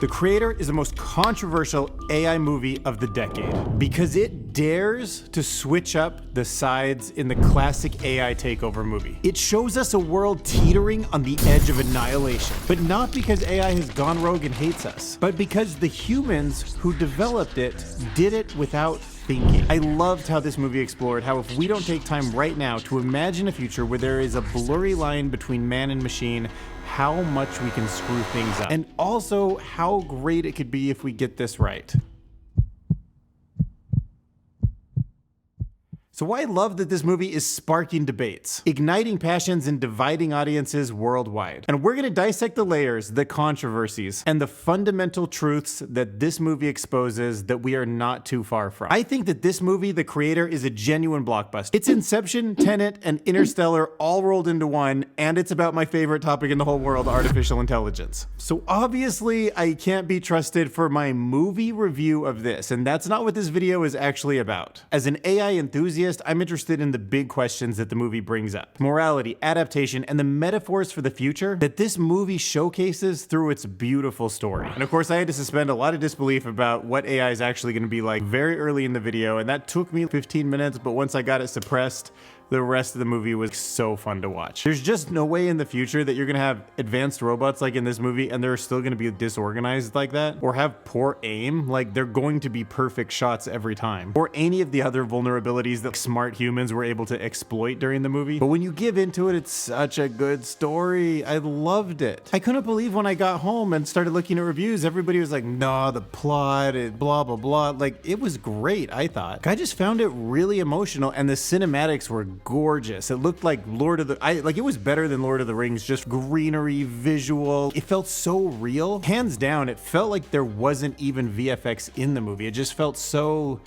The Creator is the most controversial AI movie of the decade because it dares to switch up the sides in the classic AI takeover movie. It shows us a world teetering on the edge of annihilation, but not because AI has gone rogue and hates us, but because the humans who developed it did it without thinking. I loved how this movie explored how if we don't take time right now to imagine a future where there is a blurry line between man and machine, how much we can screw things up. And also how great it could be if we get this right. So why I love that this movie is sparking debates, igniting passions and dividing audiences worldwide. And we're gonna dissect the layers, the controversies, and the fundamental truths that this movie exposes that we are not too far from. I think that this movie, The Creator, is a genuine blockbuster. It's Inception, Tenet, and Interstellar all rolled into one, and it's about my favorite topic in the whole world, artificial intelligence. So obviously, I can't be trusted for my movie review of this, and that's not what this video is actually about. As an AI enthusiast, I'm interested in the big questions that the movie brings up. Morality, adaptation, and the metaphors for the future that this movie showcases through its beautiful story. And of course, I had to suspend a lot of disbelief about what AI is actually going to be like very early in the video, and that took me 15 minutes, but once I got it suppressed, the rest of the movie was so fun to watch. There's just no way in the future that you're gonna have advanced robots like in this movie and they're still gonna be disorganized like that, or have poor aim. Like, they're going to be perfect shots every time, or any of the other vulnerabilities that smart humans were able to exploit during the movie. But when you give into it, it's such a good story. I loved it. I couldn't believe when I got home and started looking at reviews, everybody was like, nah, the plot, blah, blah, blah. Like, it was great, I thought. I just found it really emotional, and the cinematics were gorgeous. It looked like it was better than Lord of the Rings, just greenery, visual. It felt so real. Hands down, it felt like there wasn't even VFX in the movie. It just felt so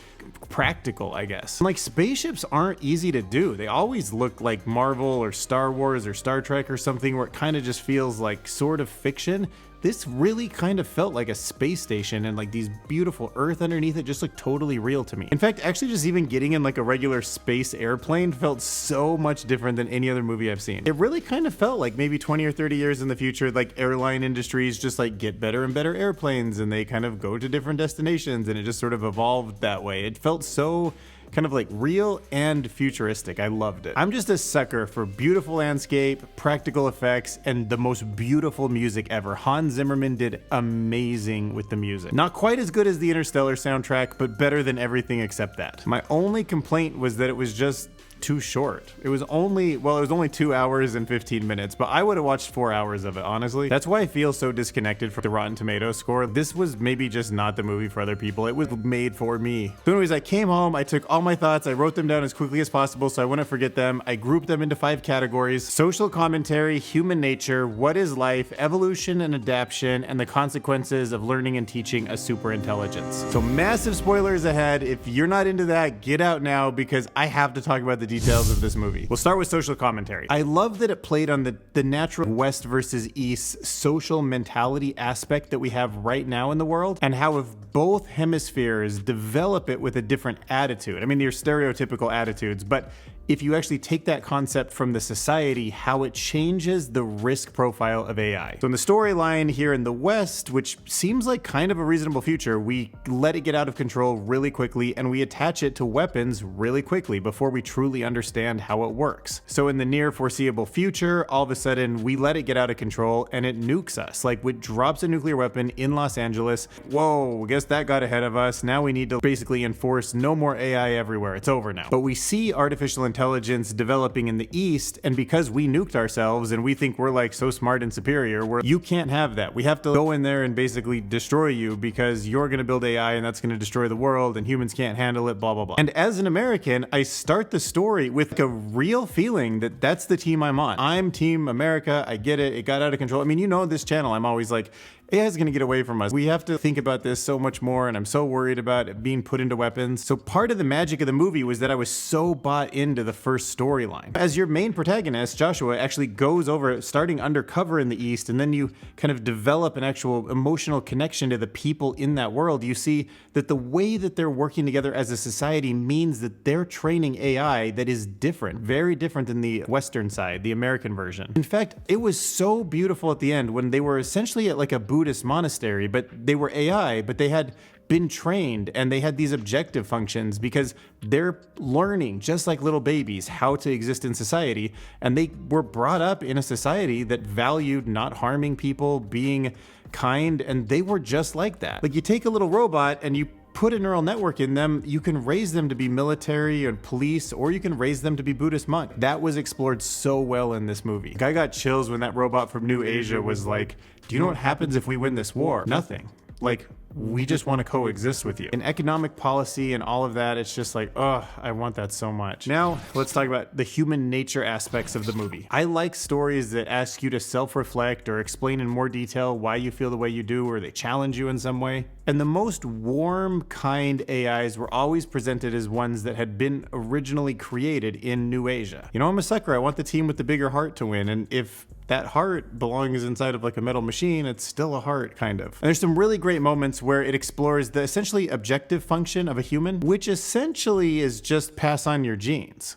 practical, I guess. And like, spaceships aren't easy to do. They always look like Marvel or Star Wars or Star Trek or something where it kind of just feels like sort of fiction. This really kind of felt like a space station, and like these beautiful Earth underneath it just looked totally real to me. In fact, actually just even getting in like a regular space airplane felt so much different than any other movie I've seen. It really kind of felt like maybe 20 or 30 years in the future, like airline industries just like get better and better airplanes and they kind of go to different destinations, and it just sort of evolved that way. It felt so kind of like real and futuristic. I loved it. I'm just a sucker for beautiful landscape, practical effects, and the most beautiful music ever. Hans Zimmerman did amazing with the music. Not quite as good as the Interstellar soundtrack, but better than everything except that. My only complaint was that it was just too short. It was only 2 hours and 15 minutes, but I would have watched 4 hours of it, honestly. That's why I feel so disconnected from the Rotten Tomatoes score. This was maybe just not the movie for other people. It was made for me. So anyways, I came home, I took all my thoughts, I wrote them down as quickly as possible so I wouldn't forget them. I grouped them into 5 categories: social commentary, human nature, what is life, evolution and adaptation, and the consequences of learning and teaching a superintelligence. So massive spoilers ahead. If you're not into that, get out now, because I have to talk about the details of this movie. We'll start with social commentary. I love that it played on the natural West versus East social mentality aspect that we have right now in the world, and how if both hemispheres develop it with a different attitude. I mean, they're stereotypical attitudes, but if you actually take that concept from the society, how it changes the risk profile of AI. So in the storyline here in the West, which seems like kind of a reasonable future, we let it get out of control really quickly, and we attach it to weapons really quickly before we truly understand how it works. So in the near foreseeable future, all of a sudden we let it get out of control and it nukes us. Like, it drops a nuclear weapon in Los Angeles. Whoa, guess that got ahead of us. Now we need to basically enforce no more AI everywhere. It's over now. But we see artificial intelligence developing in the East, and because we nuked ourselves and we think we're like so smart and superior, you can't have that. We have to go in there and basically destroy you because you're gonna build AI and that's gonna destroy the world and humans can't handle it, blah, blah, blah. And as an American, I start the story with a real feeling that that's the team I'm on. I'm Team America. I get it. It got out of control. I mean, you know, this channel, I'm always like, AI is going to get away from us. We have to think about this so much more, and I'm so worried about it being put into weapons. So part of the magic of the movie was that I was so bought into the first storyline. As your main protagonist, Joshua, actually goes over starting undercover in the East, and then you kind of develop an actual emotional connection to the people in that world. You see that the way that they're working together as a society means that they're training AI that is different, very different than the Western side, the American version. In fact, it was so beautiful at the end when they were essentially at like a Buddhist Buddhist monastery, but they were AI, but they had been trained and they had these objective functions because they're learning, just like little babies, how to exist in society. And they were brought up in a society that valued not harming people, being kind, and they were just like that. Like, you take a little robot and you put a neural network in them, you can raise them to be military and police, or you can raise them to be Buddhist monk. That was explored so well in this movie. I got chills when that robot from New Asia was like, do you know what happens if we win this war? Nothing. Like, we just want to coexist with you. In economic policy and all of that, it's just like, oh, I want that so much. Now, let's talk about the human nature aspects of the movie. I like stories that ask you to self-reflect or explain in more detail why you feel the way you do, or they challenge you in some way. And the most warm, kind AIs were always presented as ones that had been originally created in New Asia. You know, I'm a sucker. I want the team with the bigger heart to win. And if that heart belongs inside of like a metal machine, it's still a heart, kind of. And there's some really great moments where it explores the essentially objective function of a human, which essentially is just pass on your genes.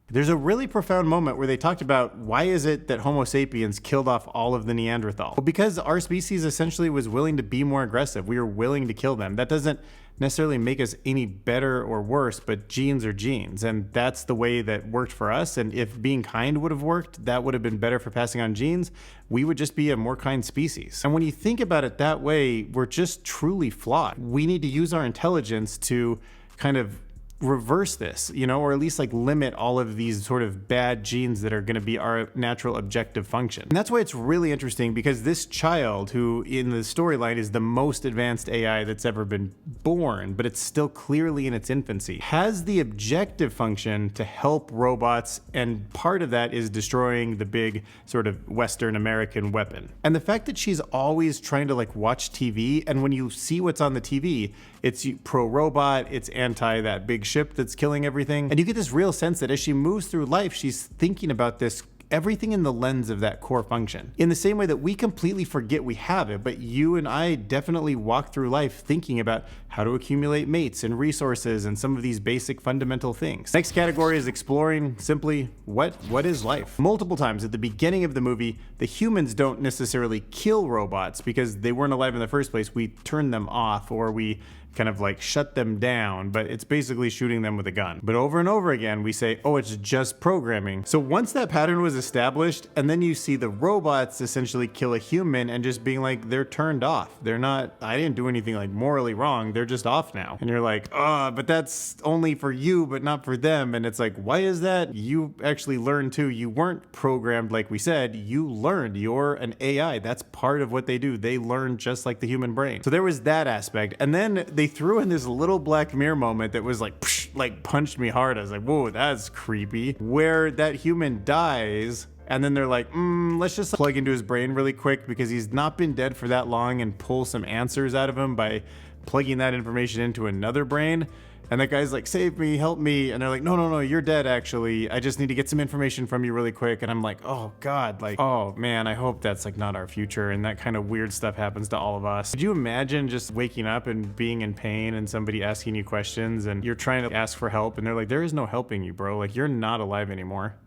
There's a really profound moment where they talked about why is it that Homo sapiens killed off all of the Neanderthal? Well, because our species essentially was willing to be more aggressive. We were willing to kill them. That doesn't necessarily make us any better or worse, but genes are genes. And that's the way that worked for us. And if being kind would have worked, that would have been better for passing on genes. We would just be a more kind species. And when you think about it that way, we're just truly flawed. We need to use our intelligence to kind of reverse this, you know, or at least like limit all of these sort of bad genes that are going to be our natural objective function. And that's why it's really interesting, because this child, who in the storyline is the most advanced AI that's ever been born, but it's still clearly in its infancy, has the objective function to help robots, and part of that is destroying the big sort of Western American weapon. And the fact that she's always trying to like watch TV, and when you see what's on the TV, it's pro-robot, it's anti that big ship that's killing everything. And you get this real sense that as she moves through life, she's thinking about this, everything in the lens of that core function. In the same way that we completely forget we have it, but you and I definitely walk through life thinking about how to accumulate mates and resources and some of these basic fundamental things. Next category is exploring simply what is life? Multiple times at the beginning of the movie, the humans don't necessarily kill robots because they weren't alive in the first place. We turn them off, or we kind of like shut them down, but it's basically shooting them with a gun. But over and over again, we say, oh, it's just programming. So once that pattern was established, and then you see the robots essentially kill a human and just being like, they're turned off. They're not, I didn't do anything like morally wrong. They're just off now. And you're like, but that's only for you, but not for them. And it's like, why is that? You actually learned too. You weren't programmed like we said. You learned. You're an AI. That's part of what they do. They learn just like the human brain. So there was that aspect. And then they threw in this little Black Mirror moment that was like, psh, like punched me hard. I was like, whoa, that's creepy. Where that human dies, and then they're like, let's just plug into his brain really quick because he's not been dead for that long, and pull some answers out of him by plugging that information into another brain. And that guy's like, save me, help me. And they're like, no, you're dead actually. I just need to get some information from you really quick. And I'm like, oh God, like, oh man, I hope that's like not our future. And that kind of weird stuff happens to all of us. Could you imagine just waking up and being in pain and somebody asking you questions and you're trying to ask for help and they're like, there is no helping you, bro. Like, you're not alive anymore.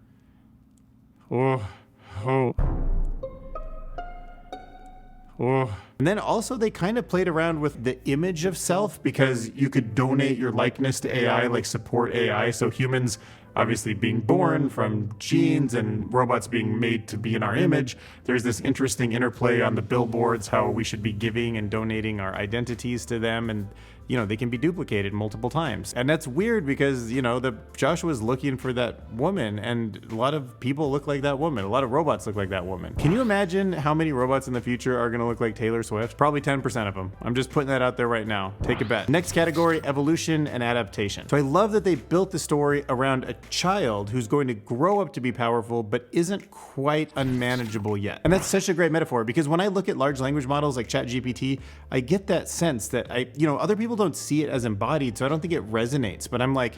Oh. And then also they kind of played around with the image of self, because you could donate your likeness to AI, like support AI. So humans obviously being born from genes and robots being made to be in our image, there's this interesting interplay on the billboards, how we should be giving and donating our identities to them. And you know, they can be duplicated multiple times. And that's weird because, you know, Joshua's looking for that woman, and a lot of people look like that woman. A lot of robots look like that woman. Can you imagine how many robots in the future are gonna look like Taylor Swift? Probably 10% of them. I'm just putting that out there right now. Take a bet. Next category, evolution and adaptation. So I love that they built the story around a child who's going to grow up to be powerful, but isn't quite unmanageable yet. And that's such a great metaphor, because when I look at large language models like ChatGPT, I get that sense that other people don't see it as embodied, so I don't think it resonates, but I'm like,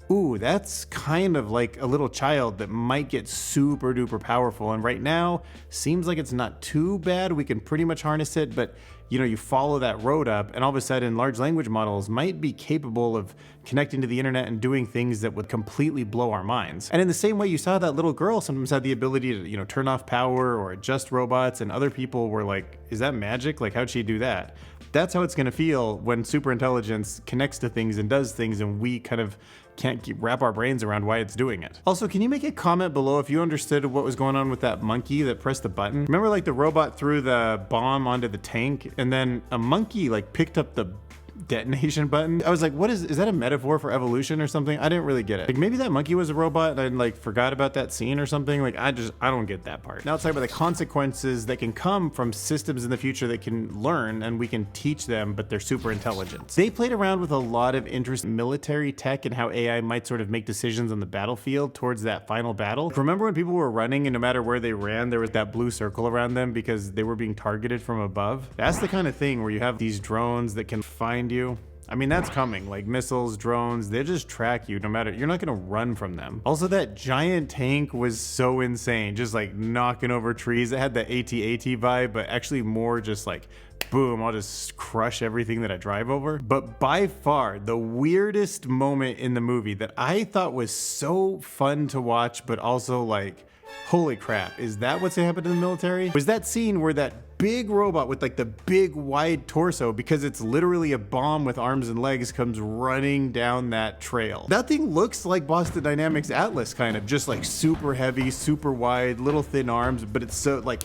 ooh, that's kind of like a little child that might get super duper powerful. And right now seems like it's not too bad. We can pretty much harness it, but you follow that road up, and all of a sudden large language models might be capable of connecting to the internet and doing things that would completely blow our minds. And in the same way, you saw that little girl sometimes had the ability to, turn off power or adjust robots, and other people were like, is that magic? Like, how'd she do that? That's how it's gonna feel when superintelligence connects to things and does things, and we kind of can't wrap our brains around why it's doing it. Also, can you make a comment below if you understood what was going on with that monkey that pressed the button? Remember, like, the robot threw the bomb onto the tank, and then a monkey like picked up the detonation button? I was like, is that a metaphor for evolution or something? I didn't really get it. Like, maybe that monkey was a robot and I like forgot about that scene or something. Like, I don't get that part. Now let's talk about the consequences that can come from systems in the future that can learn and we can teach them, but they're super intelligent. They played around with a lot of interesting military tech and how AI might sort of make decisions on the battlefield towards that final battle. Remember when people were running and no matter where they ran, there was that blue circle around them because they were being targeted from above? That's the kind of thing where you have these drones that can find you. I mean, that's coming. Like missiles, drones, they just track you no matter, you're not gonna run from them. Also, that giant tank was so insane, just like knocking over trees. It had the AT-AT vibe, but actually more just like, boom, I'll just crush everything that I drive over. But by far, the weirdest moment in the movie that I thought was so fun to watch, but also like, holy crap, is that what's happened in the military? Was that scene where that big robot with like the big wide torso, because it's literally a bomb with arms and legs, comes running down that trail. That thing looks like Boston Dynamics Atlas, kind of just like super heavy, super wide, little thin arms, but it's so like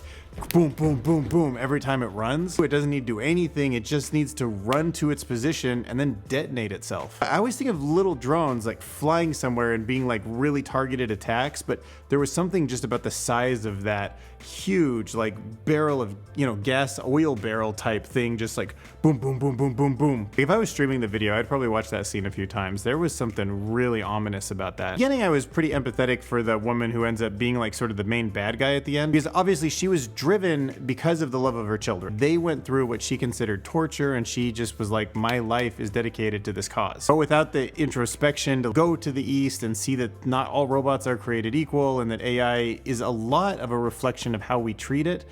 boom, boom, boom, boom every time it runs. It doesn't need to do anything. It just needs to run to its position and then detonate itself. I always think of little drones like flying somewhere and being like really targeted attacks, but there was something just about the size of that huge like barrel of, gas oil barrel type thing, just like boom, boom, boom, boom, boom, boom. If I was streaming the video, I'd probably watch that scene a few times. There was something really ominous about that. Beginning, I was pretty empathetic for the woman who ends up being like sort of the main bad guy at the end, because obviously she was driven because of the love of her children. They went through what she considered torture, and she just was like, my life is dedicated to this cause. But without the introspection to go to the east and see that not all robots are created equal, and that AI is a lot of a reflection of how we treat it,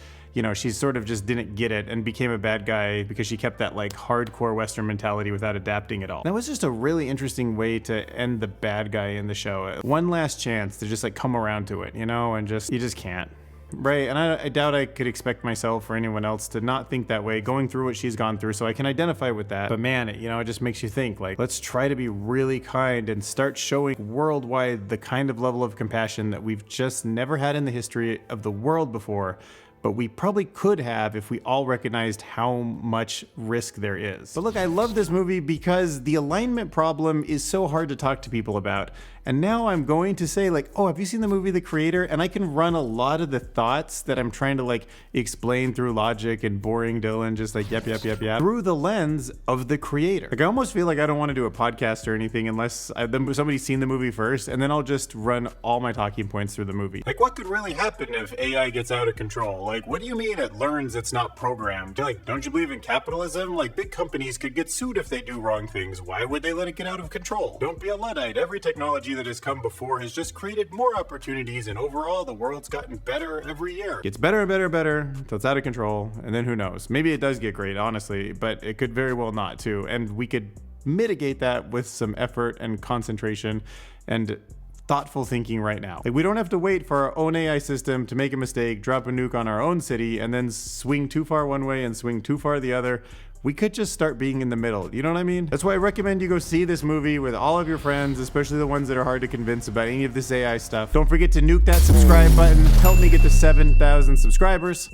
she sort of just didn't get it and became a bad guy because she kept that like hardcore Western mentality without adapting at all. That was just a really interesting way to end the bad guy in the show. One last chance to just like come around to it, and you just can't. Right, and I doubt I could expect myself or anyone else to not think that way going through what she's gone through, so I can identify with that. But man, it just makes you think, like, let's try to be really kind and start showing worldwide the kind of level of compassion that we've just never had in the history of the world before, but we probably could have if we all recognized how much risk there is. But look, I love this movie because the alignment problem is so hard to talk to people about. And now I'm going to say like, oh, have you seen the movie The Creator? And I can run a lot of the thoughts that I'm trying to like explain through logic and boring Dylan, just like yep, through the lens of The Creator. Like I almost feel like I don't want to do a podcast or anything unless somebody's seen the movie first, and then I'll just run all my talking points through the movie. Like, what could really happen if AI gets out of control? Like, what do you mean it learns it's not programmed? Like, don't you believe in capitalism? Like, big companies could get sued if they do wrong things. Why would they let it get out of control? Don't be a Luddite. Every technology that has come before has just created more opportunities, and overall the world's gotten better every year. Gets better and better until it's out of control, and then who knows? Maybe it does get great, honestly, but it could very well not too, and we could mitigate that with some effort and concentration and thoughtful thinking right now. Like, we don't have to wait for our own AI system to make a mistake, drop a nuke on our own city, and then swing too far one way and swing too far the other. We could just start being in the middle. You know what I mean? That's why I recommend you go see this movie with all of your friends, especially the ones that are hard to convince about any of this AI stuff. Don't forget to nuke that subscribe button. Help me get to 7,000 subscribers.